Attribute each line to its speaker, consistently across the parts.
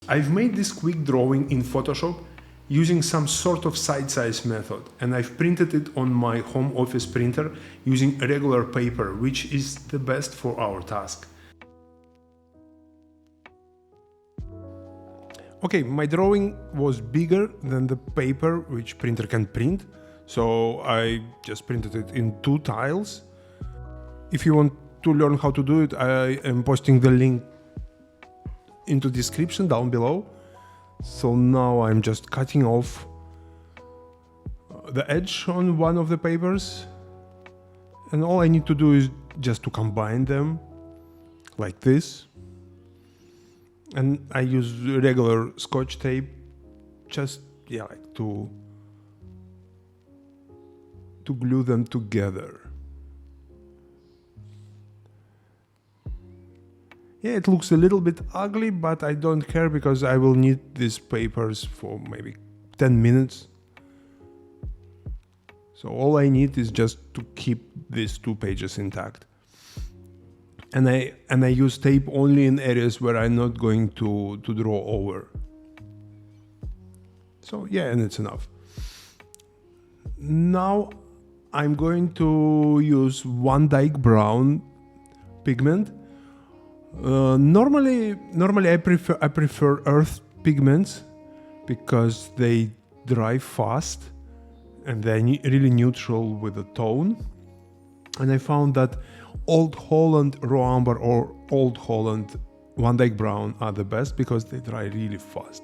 Speaker 1: I've made this quick drawing in Photoshop using some sort of side size method, and I've printed it on my home office printer using regular paper, which is the best for our task. Okay, my drawing was bigger than the paper which printer can print, so I just printed it in 2 tiles. If you want to learn how to do it, I am posting the link into description down below. So now I'm just cutting off the edge on one of the papers, and all I need to do is just to combine them like this. And I use regular Scotch tape just like to glue them together. Yeah, it looks a little bit ugly, but I don't care because I will need these papers for maybe 10 minutes. So all I need is just to keep these 2 pages intact. And I use tape only in areas where I'm not going to draw over. So yeah, and it's enough. Now I'm going to use Van Dyke Brown pigment. Normally I prefer earth pigments because they dry fast and they're really neutral with the tone. And I found that Old Holland Raw Amber or Old Holland Van Dyke Brown are the best because they dry really fast.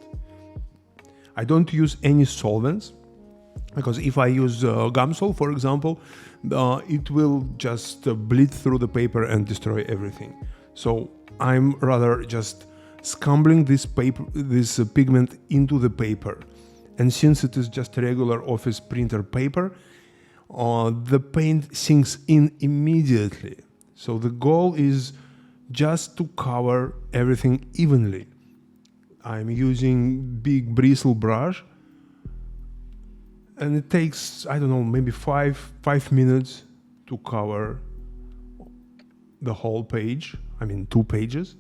Speaker 1: I don't use any solvents because if I use Gamsol, for example, it will just bleed through the paper and destroy everything. So I'm rather just scumbling this pigment into the paper. And since it is just regular office printer paper, the paint sinks in immediately. So the goal is just to cover everything evenly. I'm using big bristle brush, and it takes, I don't know, maybe 5 minutes to cover the whole page. I mean 2 pages.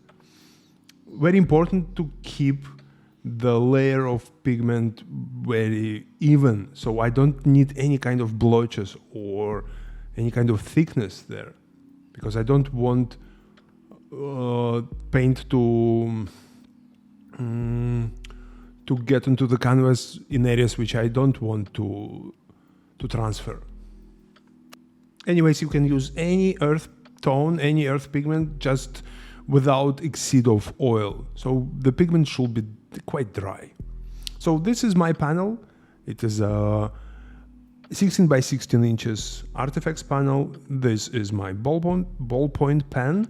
Speaker 1: Very important to keep the layer of pigment very even, so I don't need any kind of blotches or any kind of thickness there, because I don't want paint to get into the canvas in areas which I don't want to transfer. Anyways, you can use any earth tone, any earth pigment, just without exceed of oil. So the pigment should be quite dry. So this is my panel. It is a 16 by 16 inches artifacts panel. This is my ballpoint pen,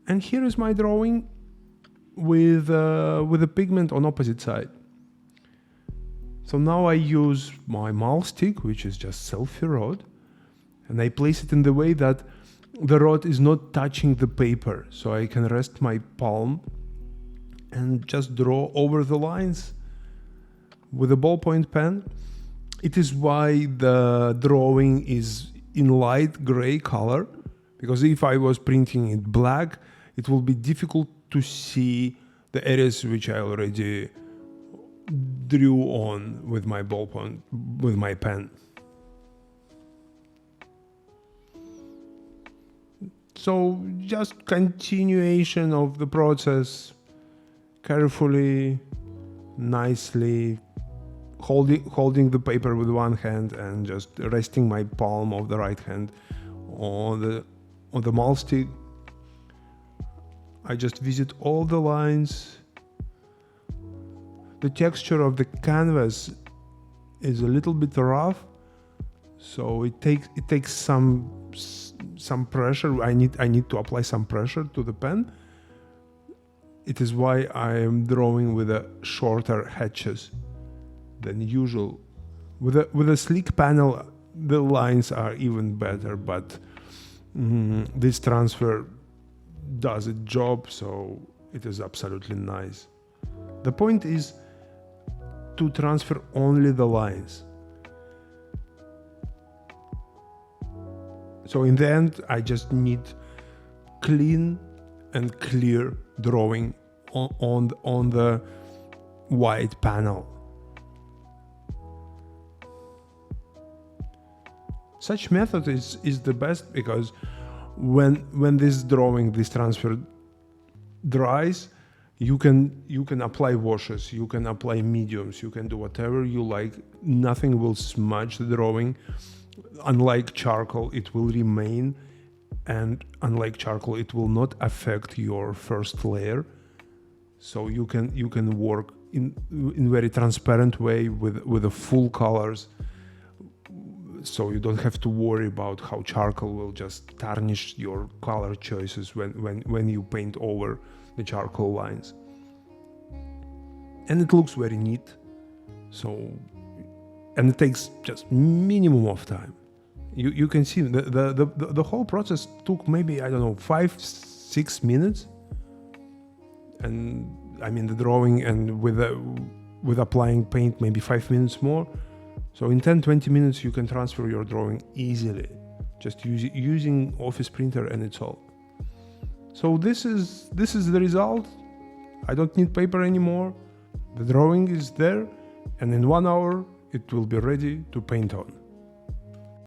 Speaker 1: and here is my drawing with the pigment on opposite side. So now I use my mouth stick, which is just selfie rod, and I place it in the way that the rod is not touching the paper, so I can rest my palm and just draw over the lines with a ballpoint pen. It is why the drawing is in light gray color, because if I was printing it black, it will be difficult to see the areas which I already drew on with my ballpoint, with my pen. So just continuation of the process, carefully, nicely, holding the paper with one hand and just resting my palm of the right hand on the mouth stick. I just visit all the lines. The texture of the canvas is a little bit rough, so it takes some pressure. I need to apply some pressure to the pen. It is why I am drawing with a shorter hatches than usual. With a sleek panel, the lines are even better, but this transfer does its job, so it is absolutely nice. The point is to transfer only the lines. So in the end, I just need clean and clear drawing on white panel. Such method is the best because when this transfer dries, you can apply washes, you can apply mediums, you can do whatever you like. Nothing will smudge the drawing. Unlike charcoal, it will remain, and unlike charcoal, it will not affect your first layer. So you can work in very transparent way with the full colors. So you don't have to worry about how charcoal will just tarnish your color choices when you paint over the charcoal lines. And it looks very neat. And it takes just minimum of time. You can see the whole process took maybe, I don't know, 5-6 minutes. And I mean the drawing and with applying paint maybe 5 minutes more. So in 10-20 minutes you can transfer your drawing easily, just using Office printer, and it's all. So this is the result. I don't need paper anymore. The drawing is there, and in 1 hour it will be ready to paint on.